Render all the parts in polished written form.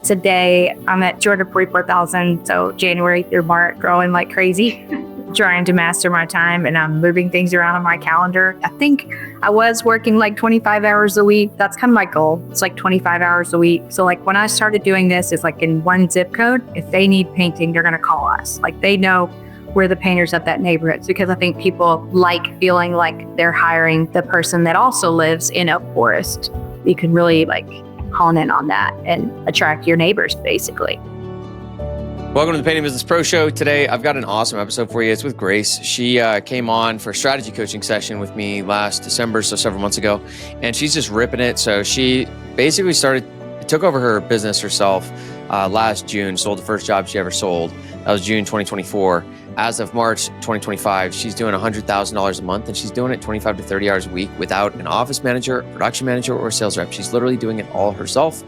Today, I'm at 244,000. So January through March, growing like crazy, trying to master my time, and I'm moving things around on my calendar. I think I was working like 25 hours a week. That's kind of my goal. It's like 25 hours a week. So like when I started doing this, it's like in one zip code. If they need painting, they're going to call us. Like they know we're the painters of that neighborhood, because I think people like feeling like they're hiring the person that also lives in Oak Forest. You can really like hone in on that and attract your neighbors, basically. Welcome to the Painting Business Pro Show. Today, I've got an awesome episode for you. It's with Grace. She came on for a strategy coaching session with me last December, so several months ago, and she's just ripping it. So she basically took over her business herself last June, sold the first job she ever sold. That was June 2024. As of March 2025, she's doing $100,000 a month, and she's doing it 25 to 30 hours a week without an office manager, production manager, or sales rep. She's literally doing it all herself.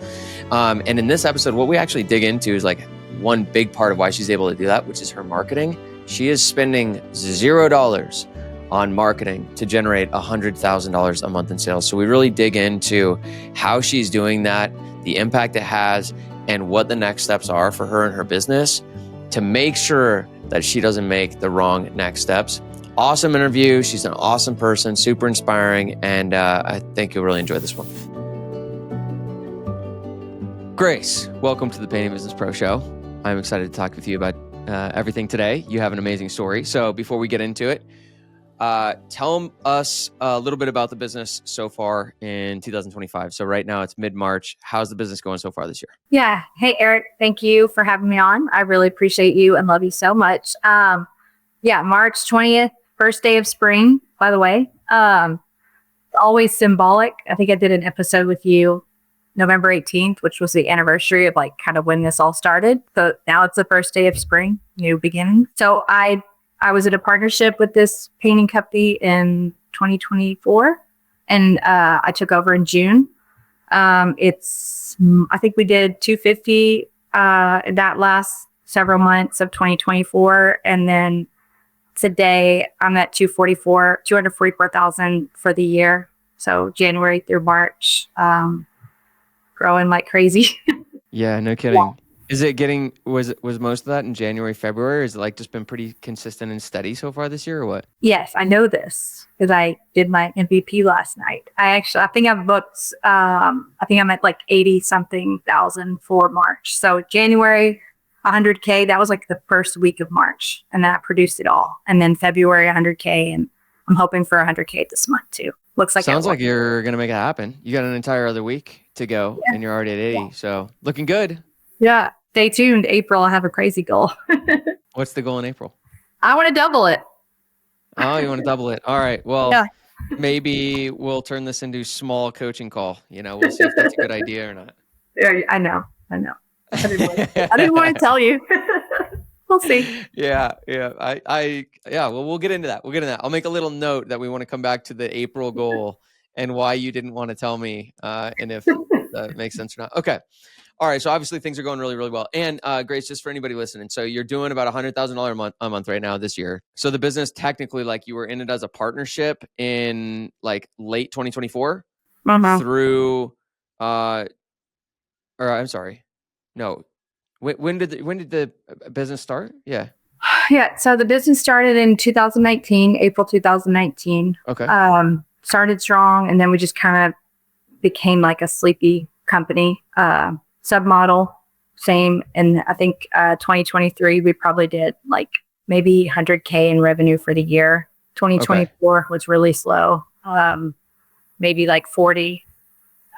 And in this episode, what we actually dig into is like one big part of why she's able to do that, which is her marketing. She is spending $0 on marketing to generate $100,000 a month in sales. So we really dig into how she's doing that, the impact it has, and what the next steps are for her and her business to make sure that she doesn't make the wrong next steps. Awesome interview. She's an awesome person, super inspiring, and I think you'll really enjoy this one. Grace, welcome to the Painting Business Pro Show. I'm excited to talk with you about everything today. You have an amazing story. So before we get into it, tell us a little bit about the business so far in 2025. So right now it's mid-March. How's the business going so far this year? Yeah. Hey, Eric, thank you for having me on. I really appreciate you and love you so much. March 20th, first day of spring, by the way. Always symbolic. I think I did an episode with you November 18th, which was the anniversary of like kind of when this all started. So now it's the first day of spring, new beginning. So I was in a partnership with this painting company in 2024, and I took over in June. I think we did 250 in that last several months of 2024. And then today I'm at 244,000 for the year. So January through March, growing like crazy. Yeah, no kidding. Yeah. Is it getting, was most of that in January, February? Or is it like just been pretty consistent and steady so far this year or what? Yes, I know this because I did my MVP last night. I think I've booked, I think I'm at like 80 something thousand for March. So January, 100K, that was like the first week of March, and that produced it all. And then February, 100K, and I'm hoping for 100K this month too. Looks like sounds like you're going to make it happen. You got an entire other week to go, and you're already at 80. Yeah. So looking good. Yeah. Stay tuned. April, I have a crazy goal. What's the goal in April? I want to double it. Oh, you want to double it? All right. Well, maybe we'll turn this into small coaching call. We'll see if that's a good idea or not. Yeah, I know. I didn't want to tell you. We'll see. Yeah. Well, we'll get into that. I'll make a little note that we want to come back to the April goal and why you didn't want to tell me, and if that makes sense or not. Okay. All right. So obviously things are going really, really well. And Grace, just for anybody listening, so you're doing about $100,000 a month right now this year. So the business technically, like you were in it as a partnership in like late 2024 through, or I'm sorry, no. When did the business start? Yeah. Yeah. So the business started in 2019, April 2019. Okay. Started strong, and then we just kind of became like a sleepy company. Submodel, same. And I think 2023, we probably did like maybe 100K in revenue for the year. 2024 was really slow. Maybe like 40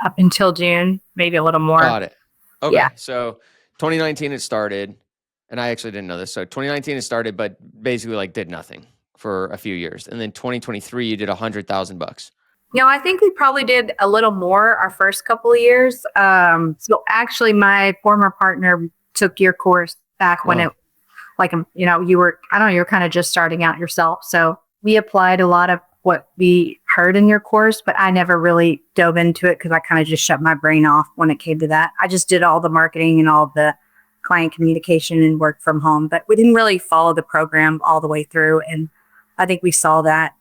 up until June, maybe a little more. Got it. Okay. Yeah. So 2019 it started, and I actually didn't know this. So 2019 it started, but basically like did nothing for a few years. And then 2023, you did $100,000. I think we probably did a little more our first couple of years. So actually my former partner took your course back when it, like, you were kind of just starting out yourself. So we applied a lot of what we heard in your course, but I never really dove into it because I kind of just shut my brain off when it came to that. I just did all the marketing and all the client communication and work from home, but we didn't really follow the program all the way through. And I think we saw that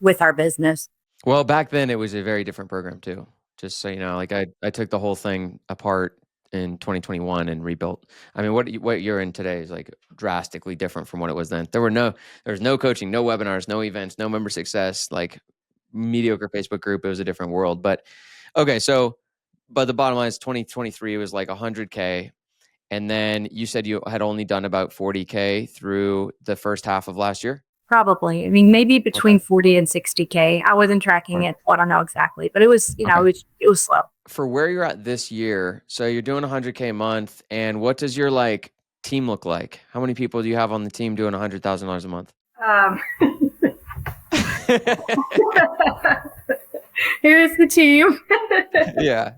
with our business. Well, back then it was a very different program too. Just so you know, like I took the whole thing apart in 2021 and rebuilt. I mean, what you're in today is like drastically different from what it was then. There was no coaching, no webinars, no events, no member success, like mediocre Facebook group. It was a different world. But okay, so but the bottom line is 2023 was like 100K. And then you said you had only done about 40K through the first half of last year? Probably. I mean, maybe between Okay. 40 and 60K. I wasn't tracking it. I don't know exactly, but it was, Okay. it was slow. For where you're at this year, so you're doing 100K a month, and what does your like team look like? How many people do you have on the team doing $100,000 a month? Here's the team. Yeah.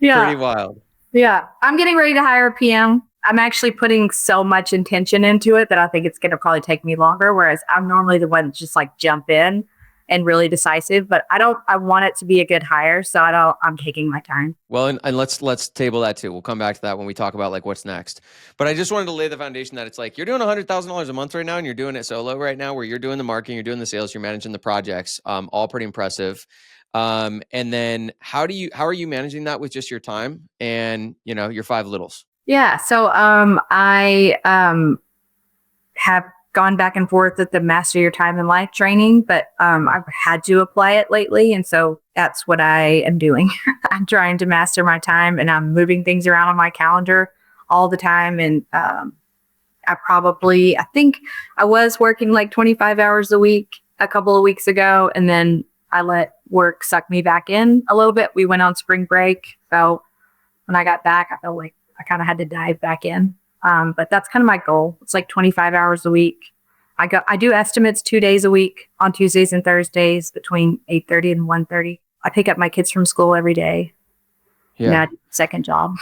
Yeah. Pretty wild. Yeah. I'm getting ready to hire a PM. I'm actually putting so much intention into it that I think it's going to probably take me longer. Whereas I'm normally the one that just like jump in and really decisive, but I want it to be a good hire. So I'm taking my time. Well, and let's table that too. We'll come back to that when we talk about like what's next. But I just wanted to lay the foundation that it's like you're doing $100,000 a month right now, and you're doing it solo right now, where you're doing the marketing, you're doing the sales, you're managing the projects, all pretty impressive. And then how are you managing that with just your time and your five littles? Yeah. So I have gone back and forth with the Master Your Time in Life training, but I've had to apply it lately. And so that's what I am doing. I'm trying to master my time, and I'm moving things around on my calendar all the time. And I think I was working like 25 hours a week a couple of weeks ago. And then I let work suck me back in a little bit. We went on spring break. So when I got back, I felt like I kind of had to dive back in. But that's kind of my goal. It's like 25 hours a week. I do estimates 2 days a week on Tuesdays and Thursdays between 8:30 and 1:30. I pick up my kids from school every day. Yeah. And I do a second job.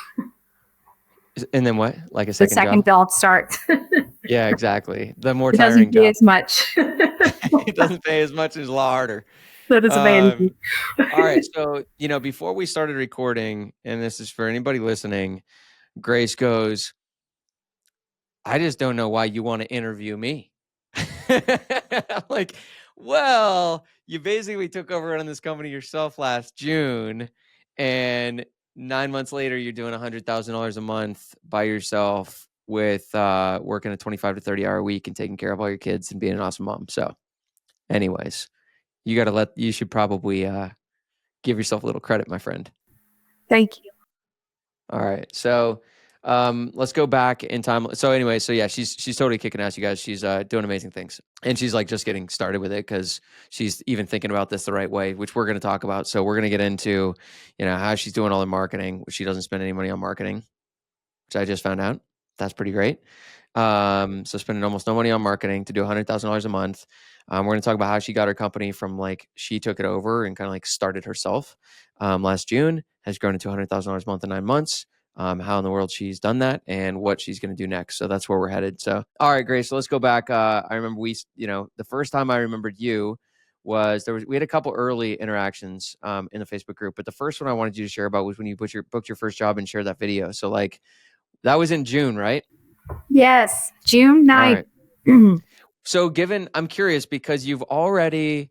And then what? Like a second job starts. Yeah, exactly. The more It tiring doesn't pay job. as much. It doesn't pay as much, as a lot harder. That is amazing. All right. So, before we started recording, and this is for anybody listening, Grace goes, I just don't know why you want to interview me. I'm like, well, you basically took over running this company yourself last June, and 9 months later, you're doing $100,000 a month by yourself with working a 25 to 30 hour week and taking care of all your kids and being an awesome mom. So anyways, you should probably give yourself a little credit, my friend. Thank you. All right. So let's go back in time. So anyway, so yeah, she's totally kicking ass, you guys. She's doing amazing things. And she's like just getting started with it because she's even thinking about this the right way, which we're going to talk about. So we're going to get into, how she's doing all the marketing. She doesn't spend any money on marketing, which I just found out. That's pretty great. So spending almost no money on marketing to do $100,000 a month. We're going to talk about how she got her company from like she took it over and kind of like started herself last June, has grown to $200,000 a month in 9 months. How in the world she's done that and what she's going to do next. So that's where we're headed. So, all right, Grace. So let's go back. I remember the first time I remembered you was we had a couple early interactions in the Facebook group, but the first one I wanted you to share about was when you booked your first job and shared that video. So like that was in June, right? Yes, June 9th. Right. So I'm curious because you've already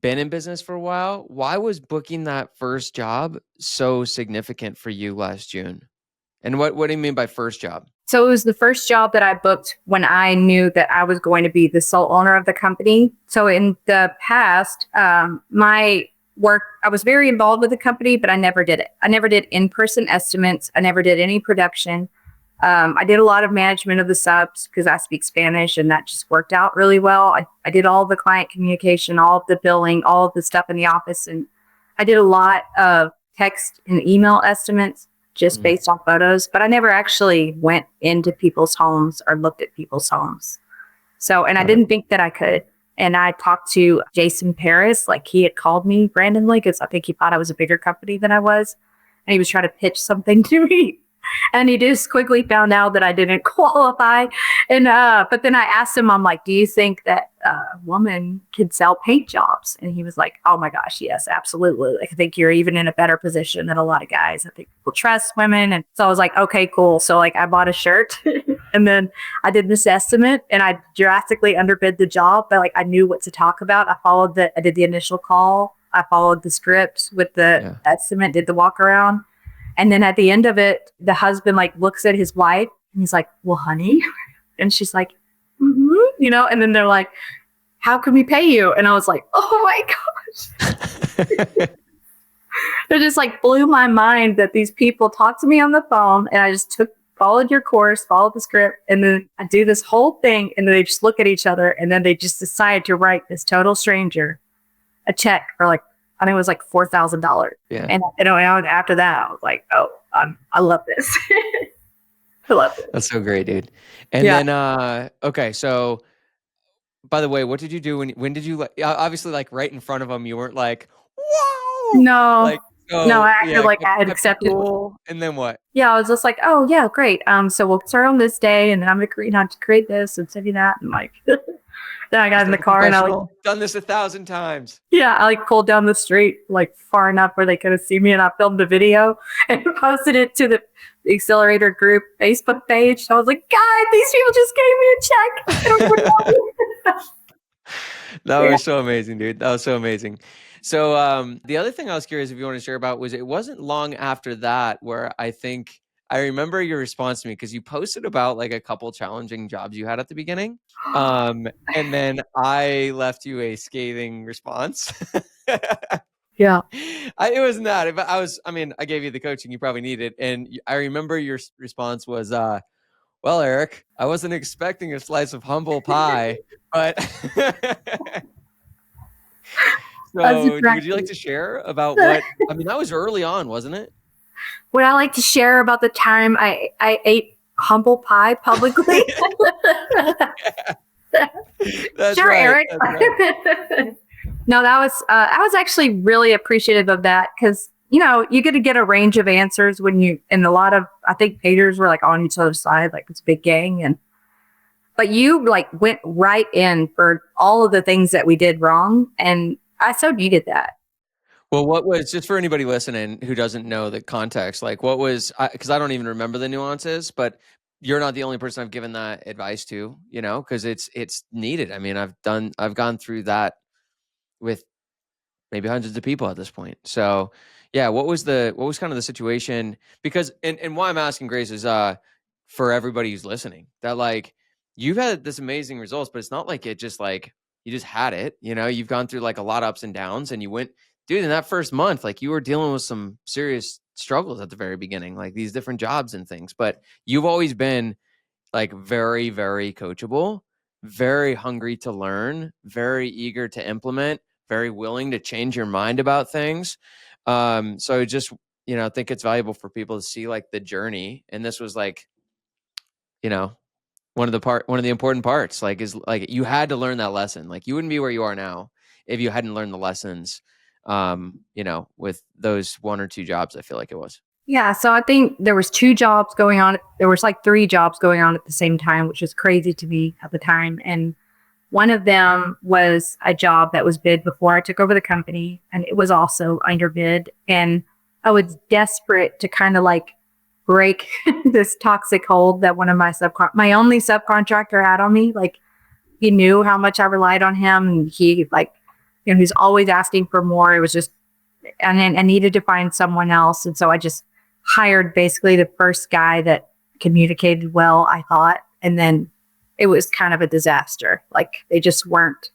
been in business for a while. Why was booking that first job so significant for you last June? And what do you mean by first job? So it was the first job that I booked when I knew that I was going to be the sole owner of the company. So in the past, my work, I was very involved with the company, but I never did it. I never did in-person estimates. I never did any production. I did a lot of management of the subs because I speak Spanish, and that just worked out really well. I did all the client communication, all of the billing, all of the stuff in the office. And I did a lot of text and email estimates just based on photos, but I never actually went into people's homes or looked at people's homes. So, and I didn't think that I could. And I talked to Jason Paris, like he had called me randomly because I think he thought I was a bigger company than I was. And he was trying to pitch something to me. And he just quickly found out that I didn't qualify. And but then I asked him, I'm like, do you think that a woman could sell paint jobs? And he was like, oh my gosh, yes, absolutely. Like, I think you're even in a better position than a lot of guys. I think people trust women. And so I was like, okay, cool. So like I bought a shirt and then I did this estimate and I drastically underbid the job, but like I knew what to talk about. I did the initial call. I followed the script with the estimate, did the walk around. And then at the end of it, the husband like looks at his wife and he's like, well, honey. And she's like, you know, and then they're like, how can we pay you? And I was like, oh my gosh. It just like blew my mind that these people talked to me on the phone and I just followed your course, followed the script, and then I do this whole thing and then they just look at each other and then they just decide to write this total stranger a check for like, I think it was like $4,000. Yeah. And you know, after that, I was like, oh, I love this. I love it. That's so great, dude. And then, okay. So by the way, what did you do when did you, like, obviously like right in front of them, you weren't like, whoa, No, like, no, I acted like I had kept it accepted. cool. And then what? Yeah, I was just like, oh yeah, great. So we'll start on this day, and then I'm agreeing to create this and send you that, and like, then I got in the car and I like done this 1,000 times. Yeah, I like pulled down the street like far enough where they couldn't see me, and I filmed a video and posted it to the Accelerator Group Facebook page. I was like, God, these people just gave me a check. That was so amazing, dude. That was so amazing. So the other thing I was curious if you want to share about was it wasn't long after that where I remember your response to me because you posted about like a couple challenging jobs you had at the beginning. And then I left you a scathing response. Yeah. It wasn't that, but I gave you the coaching you probably needed. And I remember your response was, well, Eric, I wasn't expecting a slice of humble pie, but so would you like to share about what, that was early on, wasn't it? Would I like to share about the time I ate humble pie publicly? That's sure, right. Eric. That's right. No, I was actually really appreciative of that because, you know, you get to get a range of answers and a lot of, I think haters were like on each other's side, like it's a big gang. But you like went right in for all of the things that we did wrong. And I so needed that. Well, what was, just for anybody listening who doesn't know the context, like what was, because I don't even remember the nuances, but you're not the only person I've given that advice to, you know, because it's needed. I mean, I've gone through that with maybe hundreds of people at this point. So yeah, what was kind of the situation? Because, and why I'm asking, Grace, is for everybody who's listening, that like you've had this amazing results, but it's not like it just like you just had it, you know, you've gone through like a lot of ups and downs, and you went, dude, in that first month, like you were dealing with some serious struggles at the very beginning, like these different jobs and things, but you've always been like very, very coachable, very hungry to learn, very eager to implement, very willing to change your mind about things. So just, you know, I think it's valuable for people to see like the journey. And this was like, you know, one of the important parts, like, is like, you had to learn that lesson. Like you wouldn't be where you are now if you hadn't learned the lessons, you know, with those one or two jobs, I feel like it was. Yeah. So I think there was 2 jobs going on. There was like 3 jobs going on at the same time, which was crazy to me at the time. And one of them was a job that was bid before I took over the company, and it was also underbid. And I was desperate to kind of like break this toxic hold that one of my only subcontractor had on me. Like he knew how much I relied on him, and he like, you know, he's always asking for more. It was just, and then I needed to find someone else. And so I just hired basically the first guy that communicated well, I thought. And then it was kind of a disaster. Like they just weren't,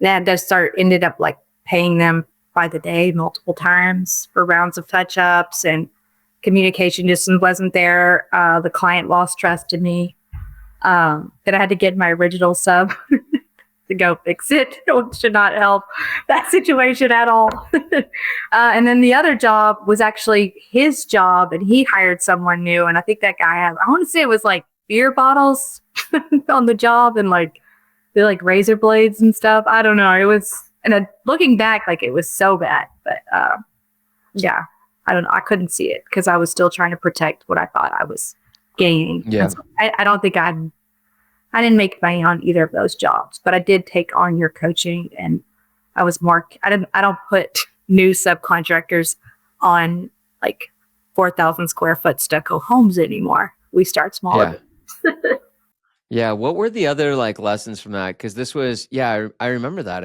ended up like paying them by the day multiple times for rounds of touch ups, and communication just wasn't there. The client lost trust in me. That I had to get my original sub to go fix it, which should not help that situation at all. And then the other job was actually his job, and he hired someone new. And I think that guy I want to say it was like beer bottles on the job, and like the like razor blades and stuff. I don't know. It was, and looking back, like it was so bad. But yeah, I don't know. I couldn't see it because I was still trying to protect what I thought I was gaining. Yeah. So I don't think I didn't make money on either of those jobs, but I did take on your coaching, and I was more, I don't put new subcontractors on like 4,000 square foot stucco homes anymore. We start smaller. Yeah. Yeah. What were the other like lessons from that? Cause this was, yeah, I remember that.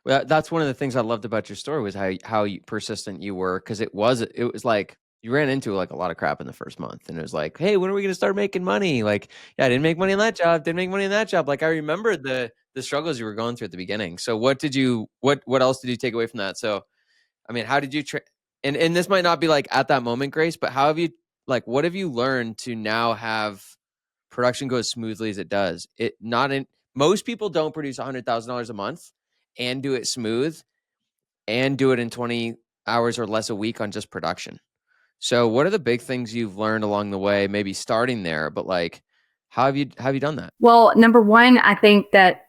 That's one of the things I loved about your story was how persistent you were. Cause it was like, you ran into like a lot of crap in the first month, and it was like, hey, when are we going to start making money? Like, yeah, I didn't make money in that job, didn't make money in that job. Like, I remember the struggles you were going through at the beginning. So what else did you take away from that? So I mean, how did you and this might not be like at that moment, Grace, but how have you, like, what have you learned to now have production go as smoothly as it does? It not in Most people don't produce $100,000 a month and do it smooth and do it in 20 hours or less a week on just production. So what are the big things you've learned along the way, maybe starting there, but like, how have you done that? Well, number one, I think that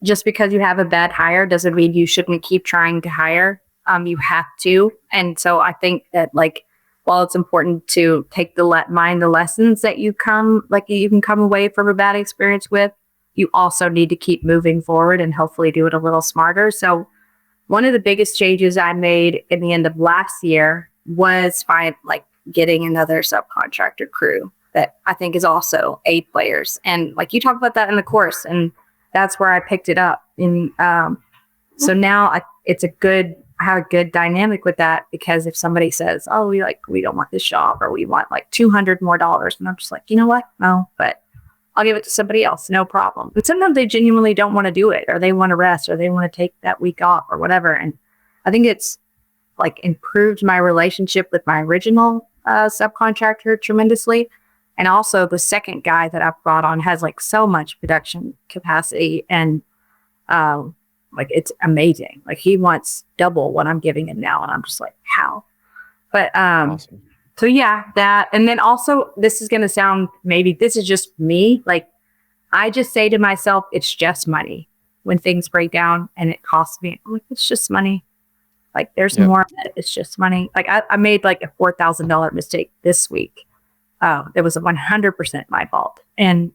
just because you have a bad hire doesn't mean you shouldn't keep trying to hire. You have to. And so I think that, like, while it's important to take mind the lessons that you can come away from a bad experience with, you also need to keep moving forward and hopefully do it a little smarter. So one of the biggest changes I made in the end of last year was getting another subcontractor crew that I think is also A players. And like you talk about that in the course, and that's where I picked it up. And so now I have a good dynamic with that, because if somebody says, oh, we don't want this job, or we want like $200 more, and I'm just like, you know what? No, but I'll give it to somebody else. No problem. But sometimes they genuinely don't want to do it, or they want to rest, or they want to take that week off or whatever. And I think it's like improved my relationship with my original subcontractor tremendously. And also the second guy that I've brought on has like so much production capacity, and like it's amazing. Like he wants double what I'm giving him now. And I'm just like, how? But Awesome. so yeah, that. And then also, this is going to sound, maybe this is just me. Like, I just say to myself, it's just money. When things break down and it costs me, I'm like, it's just money. Like, there's Yep. more of it. It's just money. Like, I made like a $4,000 mistake this week. It was 100% my fault. And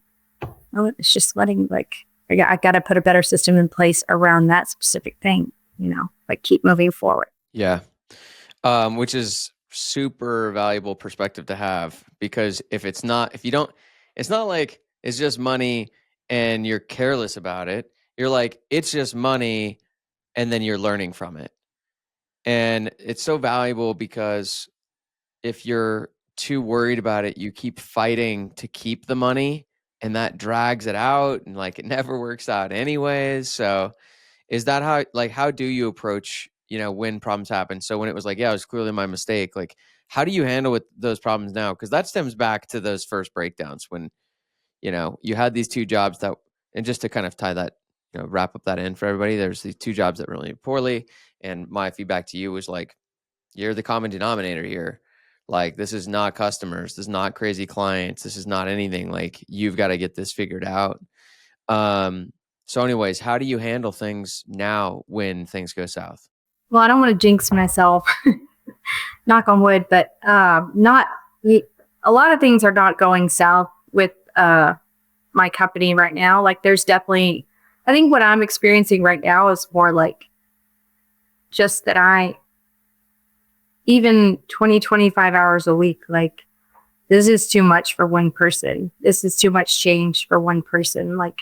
it's just letting, like, I got to put a better system in place around that specific thing, like keep moving forward. Yeah. Which is super valuable perspective to have, because it's not like it's just money and you're careless about it. You're like, it's just money, and then you're learning from it. And it's so valuable, because if you're too worried about it, you keep fighting to keep the money, and that drags it out, and like it never works out anyways. So is that how do you approach, when problems happen? So when it was like, yeah, it was clearly my mistake, like, how do you handle with those problems now? Because that stems back to those first breakdowns when, you had these two jobs and just to kind of tie that, wrap up that in for everybody, there's these two jobs that really went poorly. And my feedback to you was like, you're the common denominator here. Like, this is not customers. This is not crazy clients. This is not anything. Like, you've got to get this figured out. So anyways, how do you handle things now when things go south? Well, I don't want to jinx myself, knock on wood, but not a lot of things are not going south with my company right now. Like, there's definitely, I think what I'm experiencing right now is more like just that even 20, 25 hours a week, like, this is too much for one person. This is too much change for one person. Like,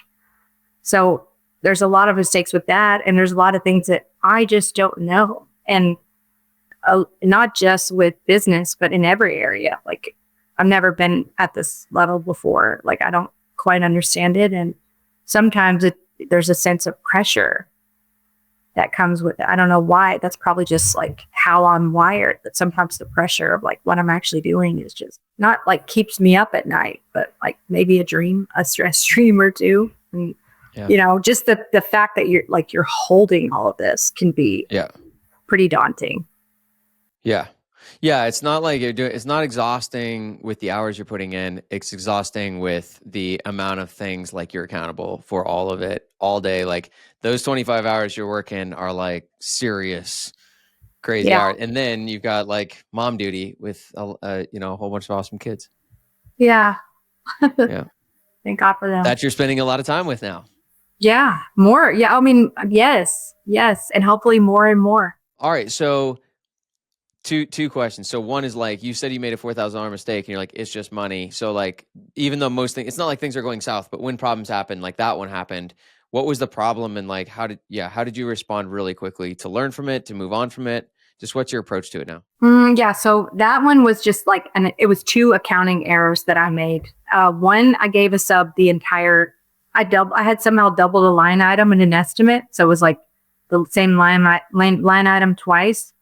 so there's a lot of mistakes with that. And there's a lot of things that I just don't know. And not just with business, but in every area. Like, I've never been at this level before. Like, I don't quite understand it. And sometimes there's a sense of pressure that comes with it. I don't know why. That's probably just like how I'm wired. But sometimes the pressure of like what I'm actually doing is just not like keeps me up at night, but like maybe a stress dream or two. And, just the fact that you're holding all of this can be pretty daunting. Yeah. Yeah. It's not like it's not exhausting with the hours you're putting in. It's exhausting with the amount of things, like, you're accountable for all of it all day. Like, those 25 hours you're working are like serious, crazy hours. And then you've got like mom duty with, a whole bunch of awesome kids. Yeah. Yeah. Thank God for them. That you're spending a lot of time with now. Yeah. More. Yeah. I mean, yes. And hopefully more and more. All right. So two questions. So one is, like, you said you made a $4,000 mistake, and you're like, it's just money. So like, even though most things, it's not like things are going south, but when problems happen, like that one happened, what was the problem? And like, how did you respond really quickly to learn from it, to move on from it, Just what's your approach to it now? Yeah, so that one was just like, and it was two accounting errors that I made. One, I gave a sub the entire, I had somehow doubled a line item in an estimate. So it was like the same line item twice.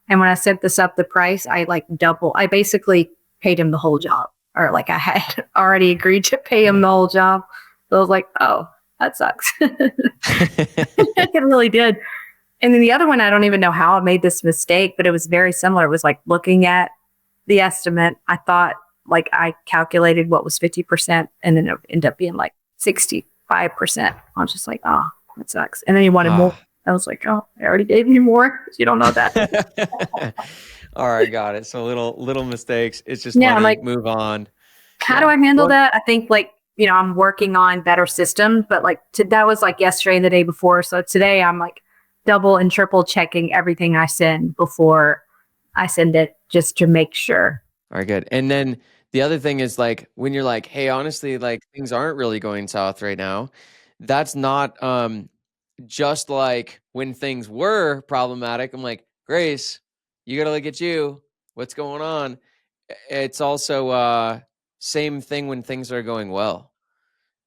And when I sent this up the price, I basically paid him the whole job, or like I had already agreed to pay him the whole job. So I was like, oh, that sucks. It really did. And then the other one, I don't even know how I made this mistake, but it was very similar. It was like looking at the estimate. I thought like I calculated what was 50%, and then it ended up being like 65%. I was just like, oh, that sucks. And then he wanted more. I was like, oh, I already gave you more. You don't know that. All right, got it. So little mistakes. It's just money. Like, move on. How do I handle that? I think like, I'm working on better systems, but like that was like yesterday and the day before. So today I'm like double and triple checking everything I send before I send it, just to make sure. All right, good. And then the other thing is like when you're like, hey, honestly, like things aren't really going south right now. That's not just like when things were problematic. I'm like, Grace, you got to look at you. What's going on? It's also same thing when things are going well.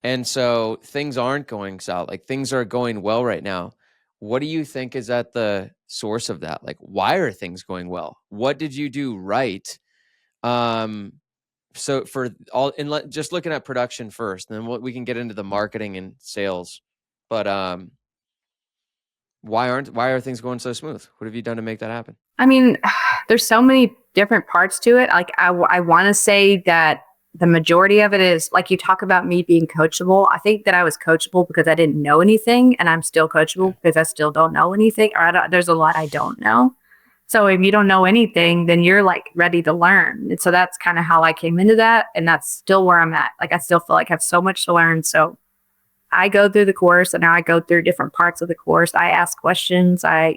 And so things aren't going south. Like things are going well right now. What do you think is at the source of that? Like, why are things going well? What did you do right? So for all, and just looking at production first, and then we can get into the marketing and sales. But why are things going so smooth? What have you done to make that happen? I mean, there's so many different parts to it. Like I want to say that the majority of it is like, you talk about me being coachable. I think that I was coachable because I didn't know anything, and I'm still coachable because I still don't know anything, or there's a lot I don't know. So if you don't know anything, then you're like ready to learn. And so that's kind of how I came into that. And that's still where I'm at. Like, I still feel like I have so much to learn. So I go through the course, and now I go through different parts of the course. I ask questions. I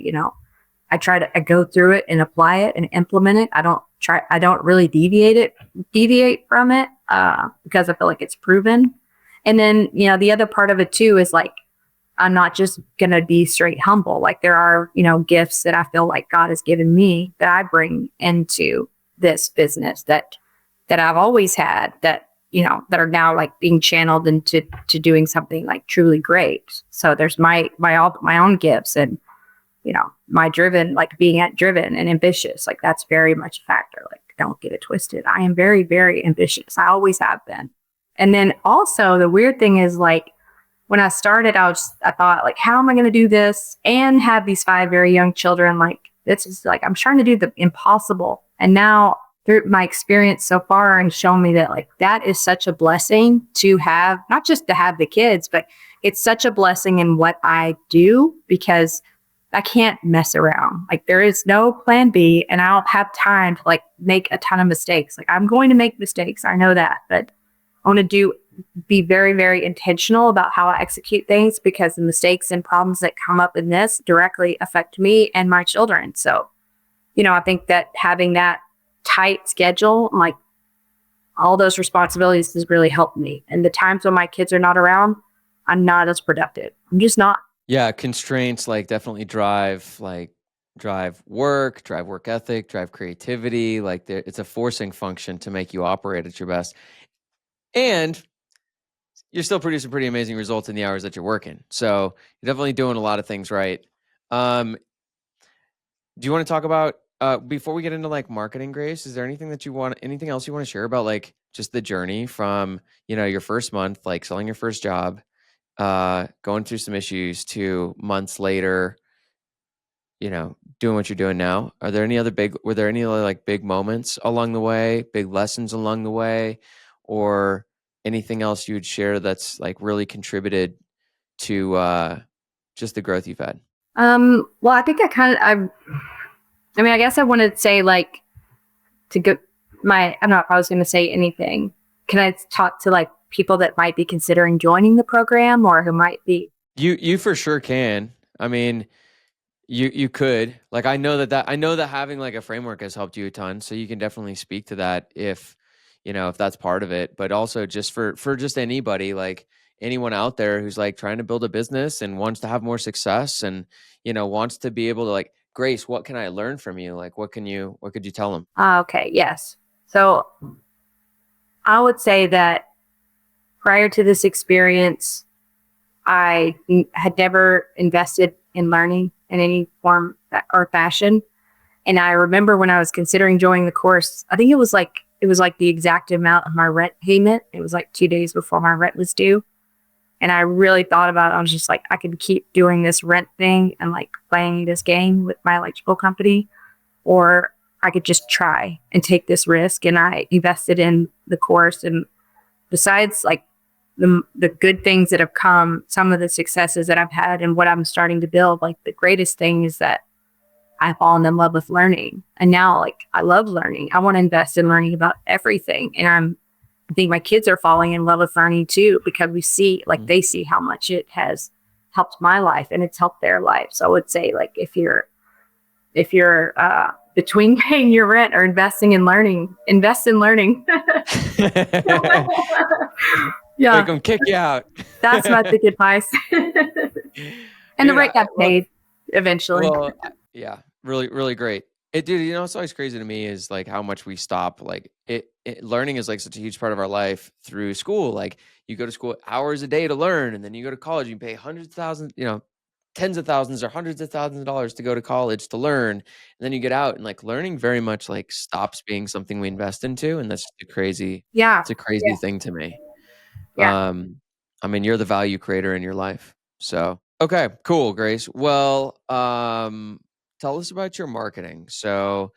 go through it and apply it and implement it. I don't really deviate from it because I feel like it's proven. And then, the other part of it too is like, I'm not just going to be straight humble. Like there are, gifts that I feel like God has given me that I bring into this business that I've always had, that are now like being channeled into doing something like truly great. So there's my own gifts, and my driven, like being driven and ambitious, like that's very much a factor. Like, don't get it twisted. I am very, very ambitious. I always have been. And then also the weird thing is like, when I started, I thought like, how am I going to do this and have these 5 very young children? Like, this is like, I'm trying to do the impossible. And now through my experience so far and shown me that like, that is such a blessing to have, not just to have the kids, but it's such a blessing in what I do, because I can't mess around. Like there is no plan B, and I don't have time to like make a ton of mistakes. Like I'm going to make mistakes. I know that, but I want to be very, very intentional about how I execute things, because the mistakes and problems that come up in this directly affect me and my children. So, I think that having that tight schedule, like all those responsibilities, has really helped me. And the times when my kids are not around, I'm not as productive. I'm just not. Yeah, constraints like definitely drive work, drive work ethic, drive creativity. Like it's a forcing function to make you operate at your best. And you're still producing pretty amazing results in the hours that you're working. So you're definitely doing a lot of things right. Do you want to talk about, before we get into like marketing, Grace, is there anything else you want to share about like just the journey from, your first month, like selling your first job, going through some issues, to months later, doing what you're doing now? Were there any other like big moments along the way, big lessons along the way, or anything else you would share that's like really contributed to just the growth you've had? Well, I think I guess I wanted to say like, to go I don't know if I was going to say anything. Can I talk to like people that might be considering joining the program, or who might be? You for sure can. I mean, you could. Like, I know that having like a framework has helped you a ton, so you can definitely speak to that if that's part of it. But also just for just anybody, like anyone out there who's like trying to build a business and wants to have more success, and wants to be able to like Grace, what can I learn from you? Like, what could you tell them? Okay. Yes. So I would say that prior to this experience, had never invested in learning in any form or fashion. And I remember when I was considering joining the course, I think it was like the exact amount of my rent payment. It was like 2 days before my rent was due. And I really thought about it. I was just like, I could keep doing this rent thing and like playing this game with my electrical company, or I could just try and take this risk. And I invested in the course. And besides like the good things that have come, some of the successes that I've had and what I'm starting to build, like the greatest thing is that I've fallen in love with learning. And now like I love learning. I want to invest in learning about everything. And I think my kids are falling in love with learning too, because we see like they see how much it has helped my life and it's helped their life. So I would say like if you're between paying your rent or investing in learning, invest in learning. Yeah. Make them kick you out. That's my big advice. And the rent got paid eventually. Well, yeah, really, really great. Dude, you know, what's always crazy to me is like how much we stop. Like learning is like such a huge part of our life through school. Like you go to school hours a day to learn, and then you go to college, you pay hundreds of thousands, tens of thousands or hundreds of thousands of dollars to go to college to learn. And then you get out and like learning very much like stops being something we invest into. And that's just a crazy thing to me. Yeah. I mean, you're the value creator in your life. So, okay, cool, Grace. Well, tell us about your marketing. So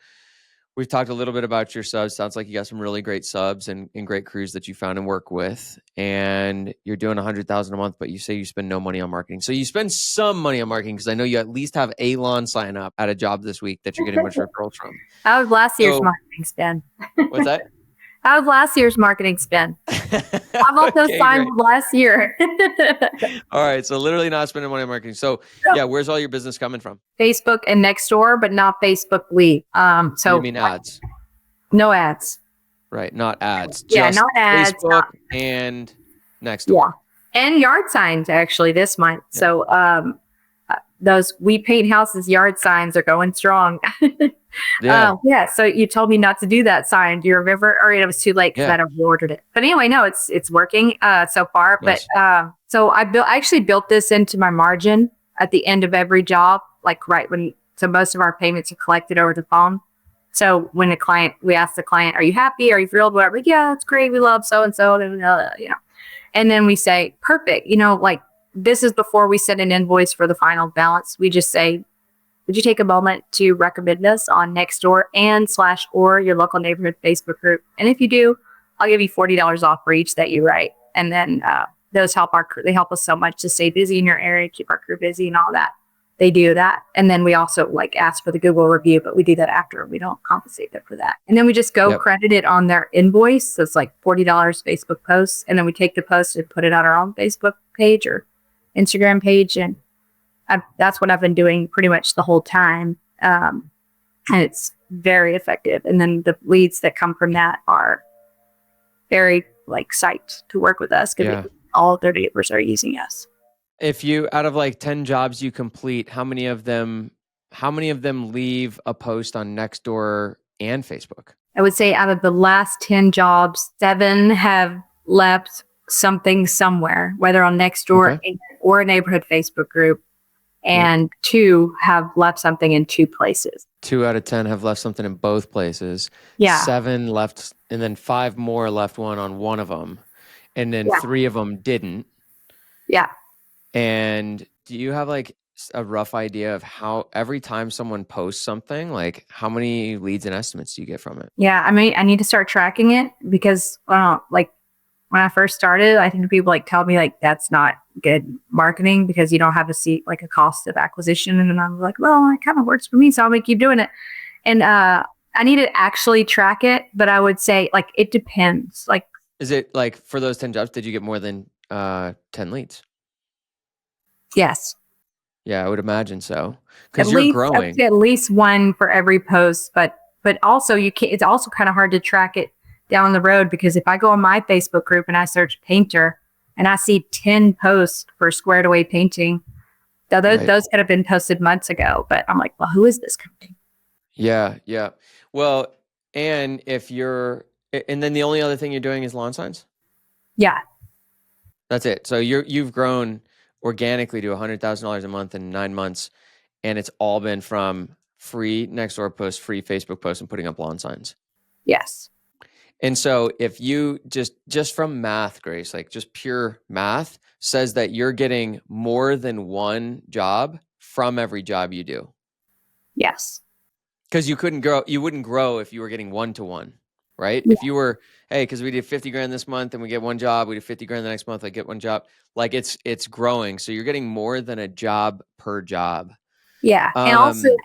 we've talked a little bit about your subs. Sounds like you got some really great subs and great crews that you found and work with. And you're doing 100,000 a month, but you say you spend no money on marketing. So you spend some money on marketing, because I know you at least have Elon sign up at a job this week that you're getting much referrals from. That was last year's marketing spend. What's that? That was last year's marketing spend. I've also signed last year. All right. So literally not spending money on marketing. So yeah, where's all your business coming from? Facebook and Nextdoor, but not Facebook lead. So you mean ads? No ads. Right. Not ads. Yeah, just not ads. Facebook and Nextdoor. Yeah. And yard signs actually this month. Yeah. So those We Paint Houses yard signs are going strong. Yeah. So you told me not to do that sign. Do you remember? Or it was too late because I'd already ordered it. But anyway, no, it's working so far. Nice. But so I actually built this into my margin at the end of every job, like so most of our payments are collected over the phone. So when we ask the client, "Are you happy? Are you thrilled? Whatever." Yeah, it's great. We love so and so. And then we say, "Perfect." Like this is before we send an invoice for the final balance. We just say, would you take a moment to recommend us on Nextdoor or your local neighborhood Facebook group? And if you do, I'll give you $40 off for each that you write. And then those help our crew. They help us so much to stay busy in your area, keep our crew busy and all that. They do that. And then we also ask for the Google review, but we do that after. We don't compensate them for that. And then we just go credit it on their invoice. So it's like $40 Facebook posts. And then we take the post and put it on our own Facebook page or Instagram page. And that's what I've been doing pretty much the whole time. And it's very effective. And then the leads that come from that are very psyched to work with us because all of their neighbors are using us. If you, out of 10 jobs you complete, how many of them leave a post on Nextdoor and Facebook? I would say out of the last 10 jobs, 7 have left something somewhere, whether on Nextdoor or a neighborhood Facebook group. And 2 have left something in 2 places. 2 out of 10 have left something in both places. Yeah. 7 left, and then 5 more left one on one of them. And then 3 of them didn't. Yeah. And do you have a rough idea of how every time someone posts something, how many leads and estimates do you get from it? Yeah. I mean, I need to start tracking it because when I first started, I think people tell me that's not good marketing because you don't have a cost of acquisition. And then I'm like, well, it kind of works for me. So I'm going to keep doing it. And I need to actually track it. But I would say it depends. Is it for those 10 jobs, did you get more than 10 leads? Yes. Yeah, I would imagine so. Because you're growing. At least 1 for every post. But also it's also kind of hard to track it down the road because if I go on my Facebook group and I search painter and I see 10 posts for squared away painting, Right. Those could have been posted months ago, but I'm like, well, who is this company? Yeah. Yeah. Well, and and then the only other thing you're doing is lawn signs. Yeah. That's it. So you've grown organically to $100,000 a month in 9 months, and it's all been from free Nextdoor posts, free Facebook posts, and putting up lawn signs. Yes. And so if you just from math, Grace, like just pure math says that you're getting more than one job from every job you do. Yes. Because you wouldn't grow if you were getting 1-to-1, right? Yeah. If you were, hey, because we did 50 grand this month and we get one job, we did 50 grand the next month, I get one job. Like it's growing. So you're getting more than a job per job. Yeah. And also Um,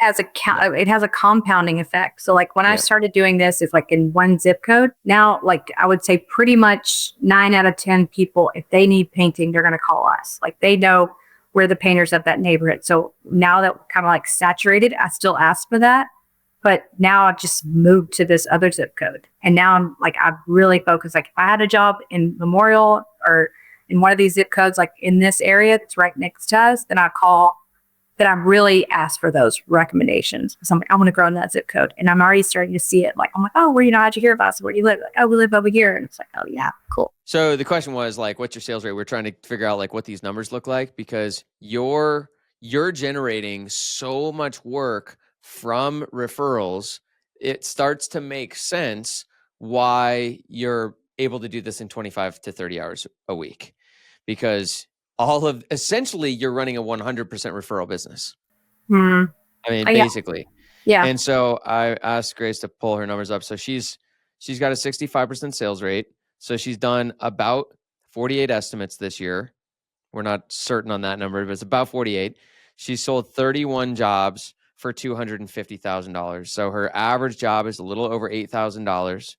yeah, it has a compounding effect. So like when I yeah, started doing this, it's like in one zip code. Now, like I would say pretty much 9 out of 10 people, if they need painting, they're going to call us. Like they know we're the painters of that neighborhood. So now that we're kind of like saturated, I still ask for that. But now I've just moved to this other zip code. And now I'm really focused. Like if I had a job in Memorial or in one of these zip codes, like in this area that's right next to us, then I'm really asked for those recommendations. Because I'm like, I want to grow in that zip code. And I'm already starting to see it. Like, I'm like, oh, how'd you hear about us? Where do you live? Like, oh, we live over here. And it's like, oh yeah, cool. So the question was like, what's your sales rate? We're trying to figure out like what these numbers look like because you're generating so much work from referrals. It starts to make sense why you're able to do this in 25 to 30 hours a week because essentially you're running a 100% referral business. Hmm. I mean, Yeah. basically. Yeah. And so I asked Grace to pull her numbers up. So she's got a 65% sales rate. So she's done about 48 estimates this year. We're not certain on that number, but it's about 48. She sold 31 jobs for $250,000. So her average job is a little over $8,000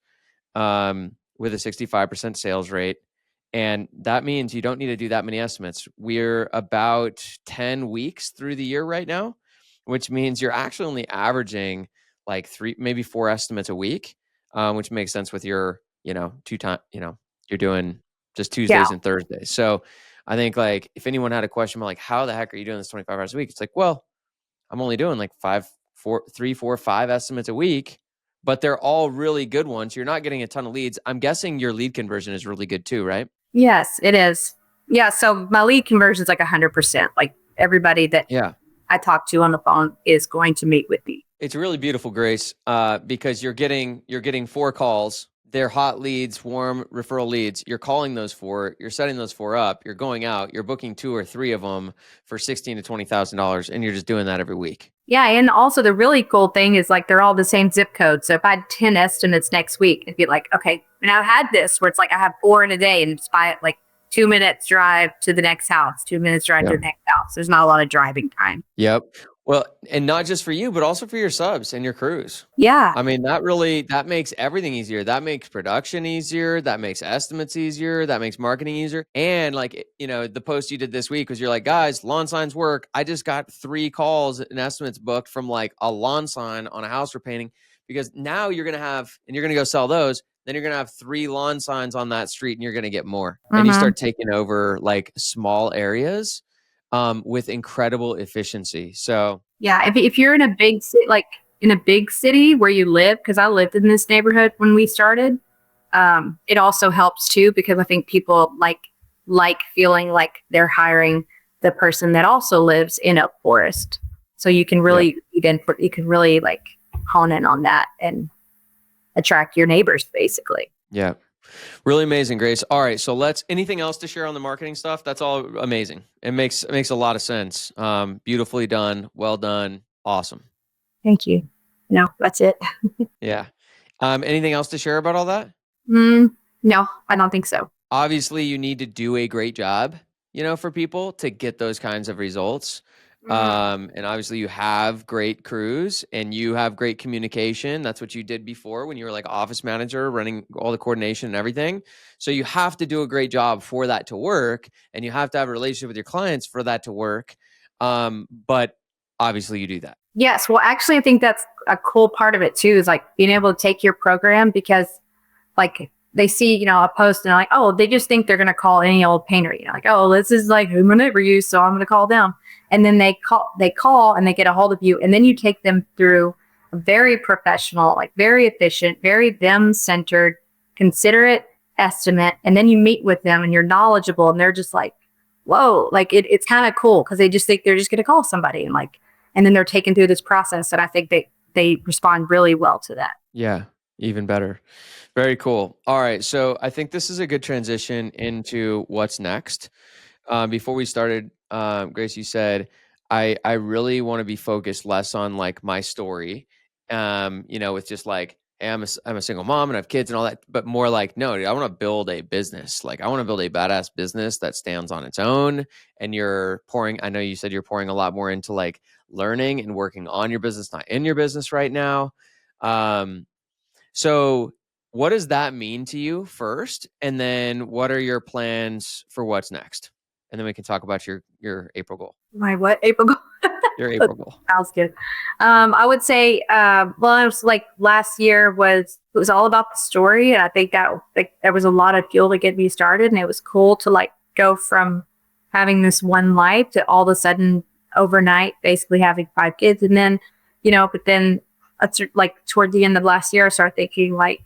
with a 65% sales rate. And that means you don't need to do that many estimates. We're about 10 weeks through the year right now, which means you're actually only averaging like 3, maybe 4 estimates a week, which makes sense with your, you're doing just Yeah. Tuesdays and Thursdays. So I think like if anyone had a question about like, how the heck are you doing this 25 hours a week? It's like, well, I'm only doing like 3, 4, 5 estimates a week, but they're all really good ones. You're not getting a ton of leads. I'm guessing your lead conversion is really good too, right? Yes, it is. Yeah. So my lead conversion is like 100%. Like everybody that Yeah. I talk to on the phone is going to meet with me. It's really beautiful, Grace, because you're getting 4 calls. They're hot leads, warm referral leads. You're calling those 4. You're setting those 4 up. You're going out. You're booking 2 or 3 of them for $16,000 to $20,000, and you're just doing that every week. Yeah. And also the really cool thing is like they're all the same zip code. So if I had 10 estimates next week, it'd be like, okay, and I've had this where it's like I have 4 in a day and it's by like 2 minutes drive to the next house, 2 minutes drive to Yep. the next house. There's not a lot of driving time. Yep. Well, and not just for you, but also for your subs and your crews. Yeah. I mean, that makes everything easier. That makes production easier. That makes estimates easier. That makes marketing easier. And like, the post you did this week was you're like, guys, lawn signs work. I just got 3 calls and estimates booked from like a lawn sign on a house we're painting because now you're going to go sell those. Then you're going to have 3 lawn signs on that street and you're going to get more. And you Mm-hmm. start taking over like small areas with incredible efficiency. So Yeah. If you're in a big city, like in a big city where you live, because I lived in this neighborhood when we started, it also helps too because I think people like feeling like they're hiring the person that also lives in a forest. So you can yeah, really like hone in on that and attract your neighbors basically. yeah. Really amazing, Grace. All right, so anything else to share on the marketing stuff? That's all amazing. It makes a lot of sense. Beautifully done, well done, awesome. Thank you. No, that's it. Yeah. Anything else to share about all that? No, I don't think so. Obviously, you need to do a great job, for people to get those kinds of results. And obviously you have great crews and you have great communication. That's what you did before when you were like office manager running all the coordination and everything. So you have to do a great job for that to work and you have to have a relationship with your clients for that to work. But obviously you do that. Yes. Well, actually, I think that's a cool part of it too, is like being able to take your program because like they see, a post and they're like, oh, they just think they're going to call any old painter, like, oh, this is like who my neighbor used, so I'm going to call them. And then they call and they get a hold of you. And then you take them through a very professional, like very efficient, very them-centered, considerate estimate. And then you meet with them and you're knowledgeable and they're just like, whoa, like it's kind of cool because they just think they're just going to call somebody and then they're taken through this process. And I think they respond really well to that. Yeah, even better. Very cool. All right. So I think this is a good transition into what's next. Before we started, Grace, you said, I really want to be focused less on like my story, with just like, hey, I'm a single mom and I have kids and all that, but more like, no, dude, I want to build a business. Like I want to build a badass business that stands on its own. And I know you said you're pouring a lot more into like learning and working on your business, not in your business right now. So what does that mean to you first? And then what are your plans for what's next? And then we can talk about your April goal. My what? April goal? Your April goal. Sounds good. I would say, it was like last year it was all about the story. And I think that there was a lot of fuel to get me started. And it was cool to like go from having this one life to all of a sudden overnight, basically having 5 kids. And then, but then like toward the end of last year, I started thinking like,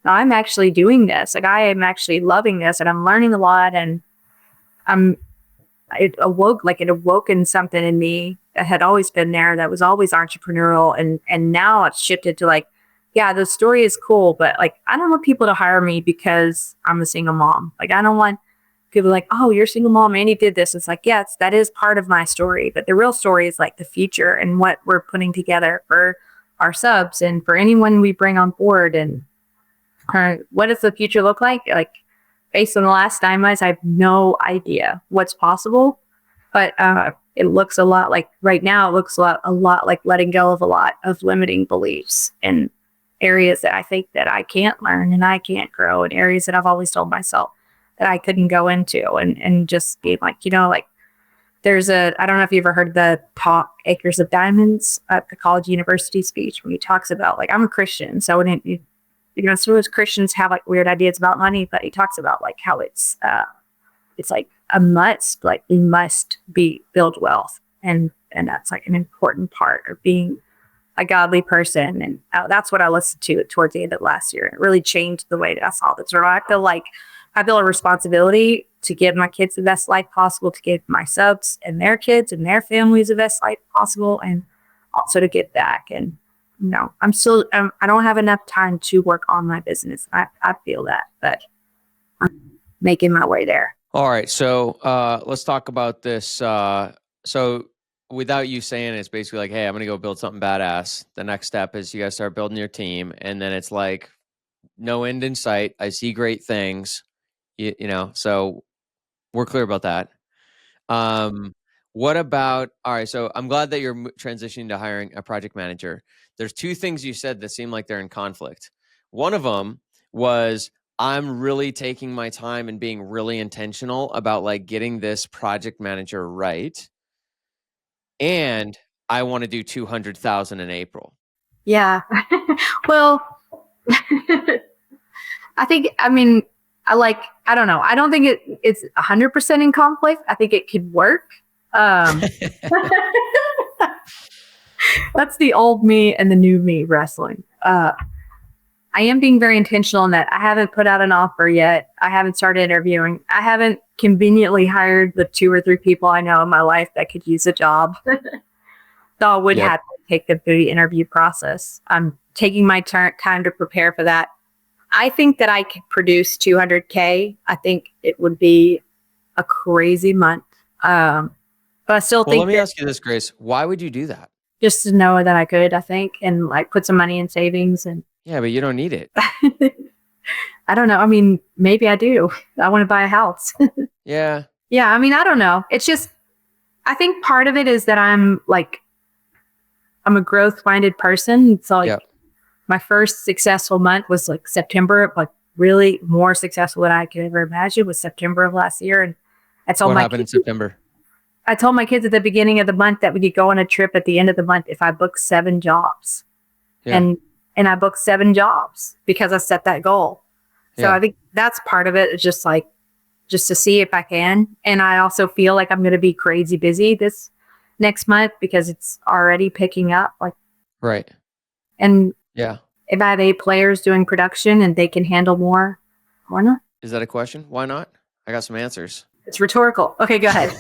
I'm actually doing this. Like I am actually loving this and I'm learning a lot. And it awoken something in me that had always been there, that was always entrepreneurial. And now it's shifted to like, yeah, the story is cool, but like, I don't want people to hire me because I'm a single mom. Like, I don't want people like, oh, you're a single mom and you did this. It's like, yes, that is part of my story, but the real story is like the future and what we're putting together for our subs and for anyone we bring on board. And what does the future look like? Like, based on the last 9 months, I have no idea what's possible, but it looks a lot like right now. It looks a lot like letting go of a lot of limiting beliefs in areas that I think that I can't learn and I can't grow, in areas that I've always told myself that I couldn't go into, and just be like, like there's I don't know if you ever heard the talk Acres of Diamonds at the college university speech, when he talks about like, I'm a Christian, so when some of those Christians have like weird ideas about money, but he talks about like how it's like a must, like we must build wealth. And that's like an important part of being a godly person. And that's what I listened to towards the end of last year. It really changed the way that I saw this. I feel like I feel a responsibility to give my kids the best life possible, to give my subs and their kids and their families the best life possible, and also to give back. And I don't have enough time to work on my business. I feel that, but I'm making my way there. All right. So let's talk about this. So without you saying it, it's basically like, hey, I'm going to go build something badass. The next step is you guys start building your team. And then it's like no end in sight. I see great things, so we're clear about that. What about, all right, so I'm glad that you're transitioning to hiring a project manager. There's 2 things you said that seem like they're in conflict. One of them was, I'm really taking my time and being really intentional about like getting this project manager right. And I want to do 200,000 in April. Yeah. Well, I don't know. I don't think it's 100% in conflict. I think it could work. That's the old me and the new me wrestling. I am being very intentional in that I haven't put out an offer yet. I haven't started interviewing. I haven't conveniently hired the 2 or 3 people I know in my life that could use a job. So I would have to take them through the interview process. I'm taking my time to prepare for that. I think that I could produce 200K. I think it would be a crazy month. But I still think. Well, let me ask you this, Grace. Why would you do that? Just to know that I could, I think, and like put some money in savings. And yeah, but you don't need it. I don't know. I mean, maybe I do. I want to buy a house. Yeah. Yeah. I mean, I don't know. It's just, I think part of it is that I'm a growth-minded person. So like my first successful month was like September, like really more successful than I could ever imagine, was September of last year. And I told what happened in September? I told my kids at the beginning of the month that we could go on a trip at the end of the month if I booked 7 jobs. Yeah. And I booked 7 jobs because I set that goal. So I think that's part of it. It's just like, just to see if I can. And I also feel like I'm going to be crazy busy this next month because it's already picking up. Like, Right. and Yeah. if I have 8 players doing production and they can handle more, why not? Is that a question? Why not? I got some answers. It's rhetorical. Okay, go ahead.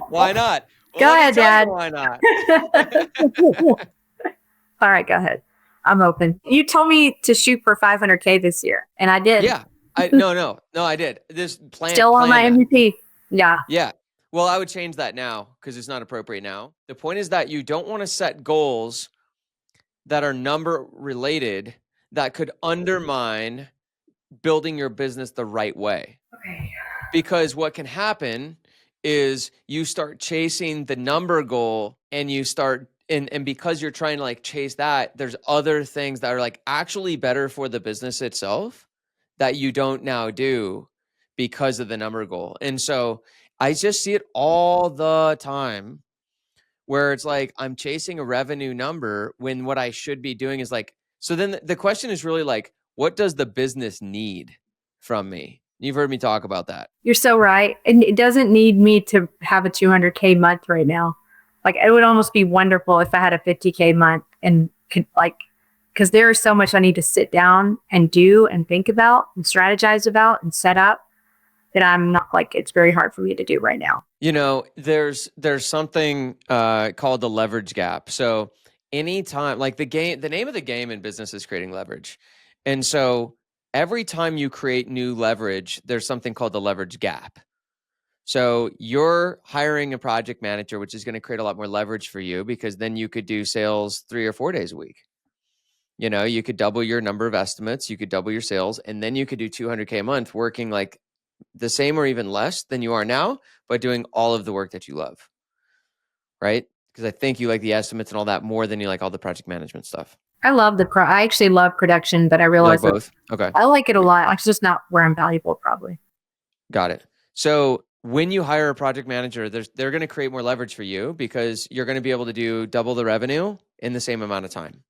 Why not? Well, Go let me ahead, tell Dad. you why not. All right, go ahead. I'm open. You told me to shoot for 500K this year, and I did. Yeah. No, I did. This Still on my that. MVP. Yeah. Yeah. Well, I would change that now because it's not appropriate now. The point is that you don't want to set goals that are number related that could undermine building your business the right way. Okay. Because what can happen is you start chasing the number goal and you start and because you're trying to like chase that, there's other things that are like actually better for the business itself that you don't now do because of the number goal. And so I just see it all the time where it's like I'm chasing a revenue number when what I should be doing is like, so then the question is really like, what does the business need from me? You've heard me talk about that. You're so right. And it doesn't need me to have a 200K month right now. Like, it would almost be wonderful if I had a 50K month and could, like, because there is so much I need to sit down and do and think about and strategize about and set up that I'm not, like, it's very hard for me to do right now. You know, there's something called the leverage gap. So anytime, like the name of the game in business is creating leverage. And so every time you create new leverage, there's something called the leverage gap. So you're hiring a project manager, which is going to create a lot more leverage for you because then you could do sales 3 or 4 days a week. You know, you could double your number of estimates, you could double your sales, and then you could do 200K a month working like the same or even less than you are now, but doing all of the work that you love. Right? Because I think you like the estimates and all that more than you like all the project management stuff. I actually love production, but I You realize like both? Okay. I like it a lot. It's just not where I'm valuable, probably. Got it. So when you hire a project manager, they're going to create more leverage for you because you're going to be able to do double the revenue in the same amount of time.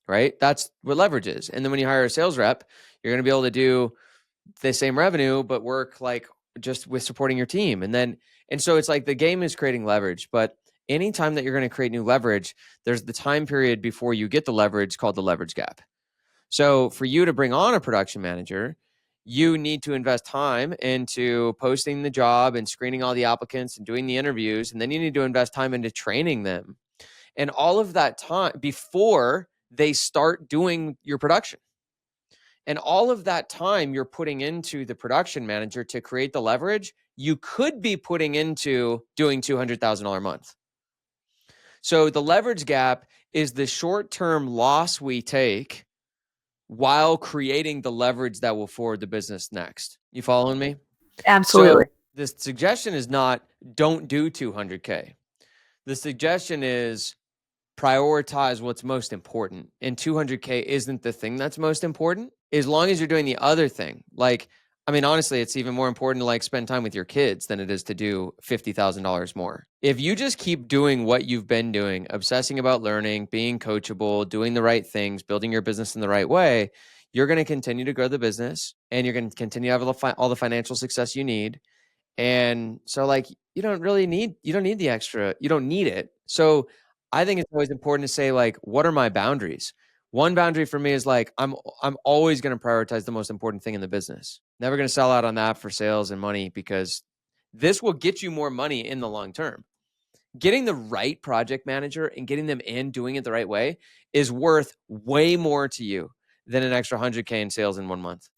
Right? That's what leverage is. And then when you hire a sales rep, you're going to be able to do the same revenue, but work like just with supporting your team. And so it's like the game is creating leverage, but anytime that you're going to create new leverage, there's the time period before you get the leverage called the leverage gap. So for you to bring on a production manager, you need to invest time into posting the job and screening all the applicants and doing the interviews. And then you need to invest time into training them and all of that time before they start doing your production. And all of that time you're putting into the production manager to create the leverage, you could be putting into doing $200,000 a month. So the leverage gap is the short-term loss we take while creating the leverage that will forward the business next. You following me? Absolutely. So the suggestion is not don't do 200K. The suggestion is prioritize what's most important. And 200K isn't the thing that's most important. As long as you're doing the other thing. Like, I mean, honestly, it's even more important to like spend time with your kids than it is to do $50,000 more. If you just keep doing what you've been doing, obsessing about learning, being coachable, doing the right things, building your business in the right way, you're going to continue to grow the business and you're going to continue to have all the financial success you need. And so like, you don't need the extra, you don't need it. So I think it's always important to say like, what are my boundaries? One boundary for me is like, I'm always going to prioritize the most important thing in the business. Never going to sell out on that for sales and money because this will get you more money in the long term. Getting the right project manager and getting them in doing it the right way is worth way more to you than an extra 100K in sales in 1 month.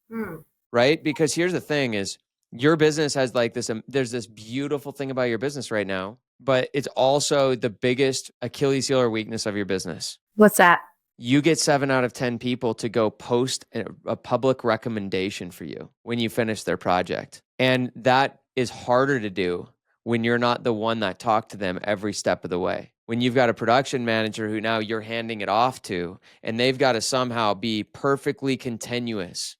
Right? Because here's the thing is your business has like this, there's this beautiful thing about your business right now, but it's also the biggest Achilles heel or weakness of your business. What's that? You get 7 out of 10 people to go post a public recommendation for you when you finish their project. And that is harder to do when you're not the one that talked to them every step of the way. When you've got a production manager who now you're handing it off to, and they've got to somehow be perfectly continuous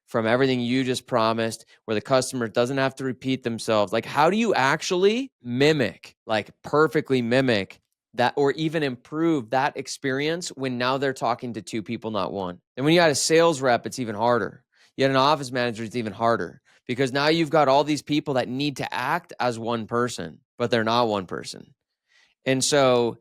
from everything you just promised, where the customer doesn't have to repeat themselves. Like, how do you actually perfectly mimic that or even improve that experience when now they're talking to 2 people, not 1? And when you got a sales rep, it's even harder. Yet an office manager is even harder because now you've got all these people that need to act as one person, but they're not one person. And so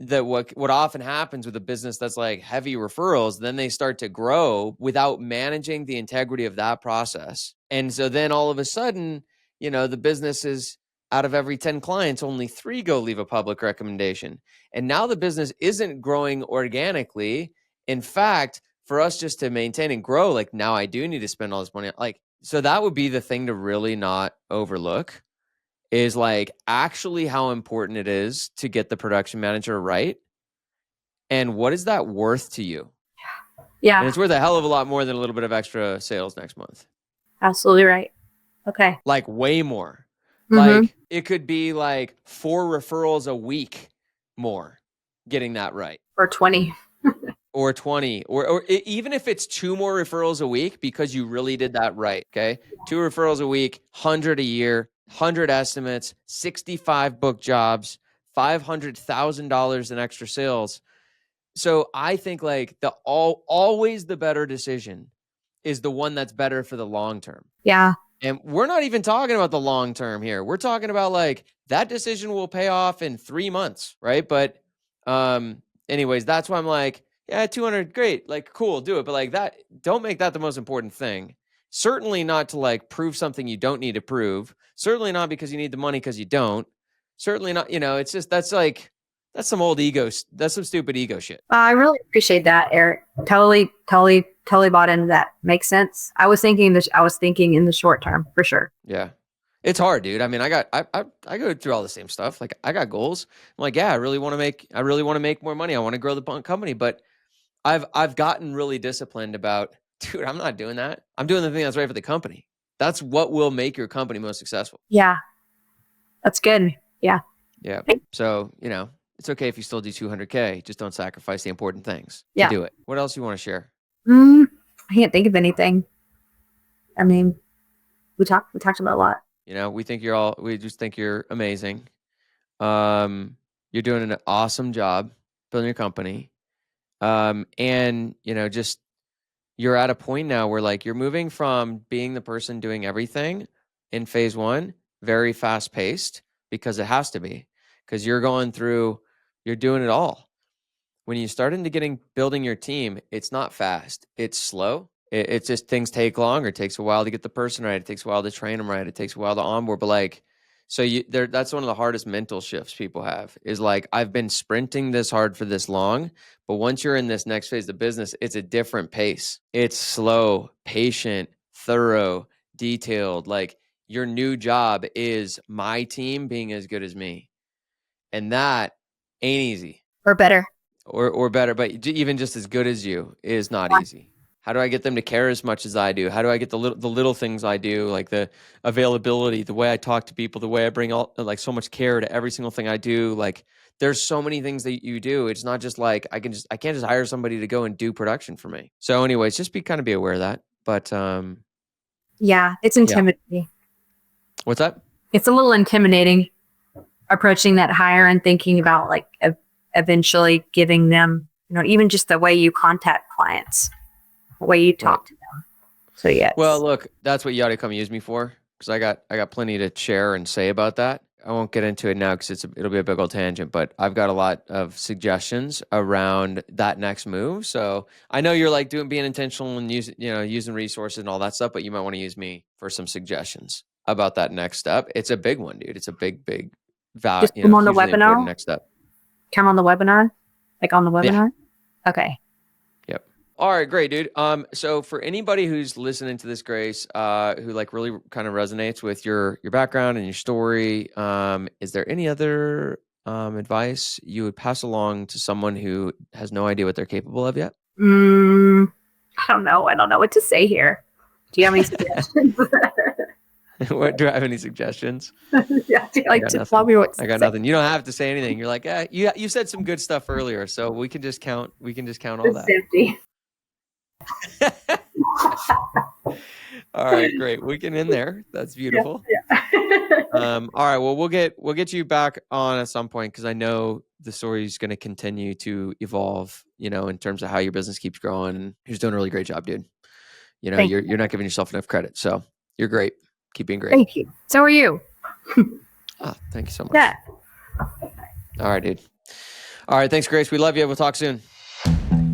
what often happens with a business that's like heavy referrals, then they start to grow without managing the integrity of that process. And so then all of a sudden, the business is, out of every 10 clients, only 3 go leave a public recommendation. And now the business isn't growing organically. In fact, for us just to maintain and grow, like now I do need to spend all this money. Like, so that would be the thing to really not overlook, is like actually how important it is to get the production manager right. And what is that worth to you? Yeah. And it's worth a hell of a lot more than a little bit of extra sales next month. Absolutely right. Okay. Like way more. Mm-hmm. Like it could be like 4 referrals a week more, getting that right. Or 20. Or 20, or even if it's 2 more referrals a week because you really did that right. Okay. 2 referrals a week, 100 a year, 100 estimates, 65 book jobs, $500,000 in extra sales. So I think like always the better decision is the one that's better for the long term. Yeah. And we're not even talking about the long term here. We're talking about like that decision will pay off in 3 months, right? But anyways, that's why I'm like, yeah, 200, great. Like, cool, do it. But like that, don't make that the most important thing. Certainly not to like prove something you don't need to prove. Certainly not because you need the money because you don't. Certainly not, it's just, that's some old ego. That's some stupid ego shit. I really appreciate that, Eric. Totally bought into that. Makes sense. I was thinking in the short term for sure. Yeah. It's hard, dude. I mean, I go through all the same stuff. Like I got goals. I'm like, yeah, I really want to make more money. I want to grow the company, but I've gotten really disciplined about, dude, I'm not doing that. I'm doing the thing that's right for the company. That's what will make your company most successful. Yeah. That's good. Yeah. Yeah. So, it's okay if you still do 200K. Just don't sacrifice the important things to do it. What else do you want to share? I can't think of anything. I mean, we talked about a lot. We just think you're amazing. You're doing an awesome job building your company. And just, you're at a point now where like you're moving from being the person doing everything in phase 1, very fast paced, because it has to be, because you're doing it all. When you start into building your team, it's not fast, it's slow. It's just, things take longer. It takes a while to get the person right. It takes a while to train them right. It takes a while to onboard. But like, so that's one of the hardest mental shifts people have, is like, I've been sprinting this hard for this long, but once you're in this next phase of business, it's a different pace. It's slow, patient, thorough, detailed. Like, your new job is my team being as good as me. And that ain't easy. Or better. Or better, but even just as good as you is not easy. How do I get them to care as much as I do? How do I get the little things I do, like the availability, the way I talk to people, the way I bring like so much care to every single thing I do? Like, there's so many things that you do. It's not just like I can't just hire somebody to go and do production for me. So anyways, just be aware of that. But yeah, it's intimidating. Yeah. What's that? It's a little intimidating approaching that hire and thinking about like eventually giving them, even just the way you contact clients, the way you talk to them. So yeah. Well, look, that's what you ought to come use me for, because I got plenty to share and say about that. I won't get into it now because it'll be a big old tangent, but I've got a lot of suggestions around that next move. So I know you're like being intentional and using resources and all that stuff, but you might want to use me for some suggestions about that next step. It's a big one, dude. It's a big value. Just come on the webinar. Next step. Come on the webinar, like on the webinar. Yeah. Okay. Yep. All right, great, dude. So for anybody who's listening to this, Grace, who like really kind of resonates with your background and your story, is there any other advice you would pass along to someone who has no idea what they're capable of yet? I don't know. I don't know what to say here. Do you have any suggestions? Do I have any suggestions? Yeah, just tell me what to say. I got nothing. You don't have to say anything. You're like, you said some good stuff earlier, so we can just count. We can just count all that. Empty. All right, great. We can end there. That's beautiful. Yeah. All right. Well, we'll get you back on at some point, because I know the story is going to continue to evolve. In terms of how your business keeps growing. You're just doing a really great job, dude. You know, Thank you're not giving yourself enough credit. So you're great. Keep being great. Thank you. So are you. Thank you so much. Yeah. All right, dude. All right. Thanks, Grace. We love you. We'll talk soon.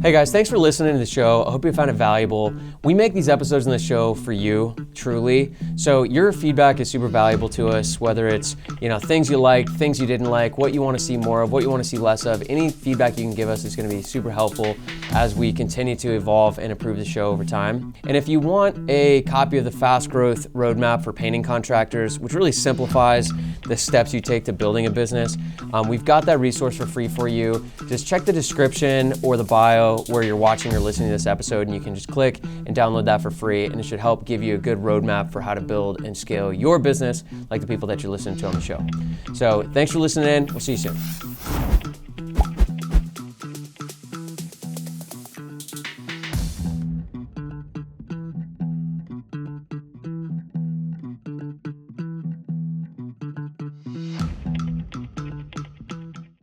Hey guys, thanks for listening to the show. I hope you found it valuable. We make these episodes in the show for you, truly. So your feedback is super valuable to us, whether it's, things you liked, things you didn't like, what you want to see more of, what you want to see less of. Any feedback you can give us is going to be super helpful as we continue to evolve and improve the show over time. And if you want a copy of the Fast Growth Roadmap for Painting Contractors, which really simplifies the steps you take to building a business, we've got that resource for free for you. Just check the description or the bio where you're watching or listening to this episode, and you can just click and download that for free, and it should help give you a good roadmap for how to build and scale your business like the people that you're listening to on the show. So thanks for listening in. We'll see you soon.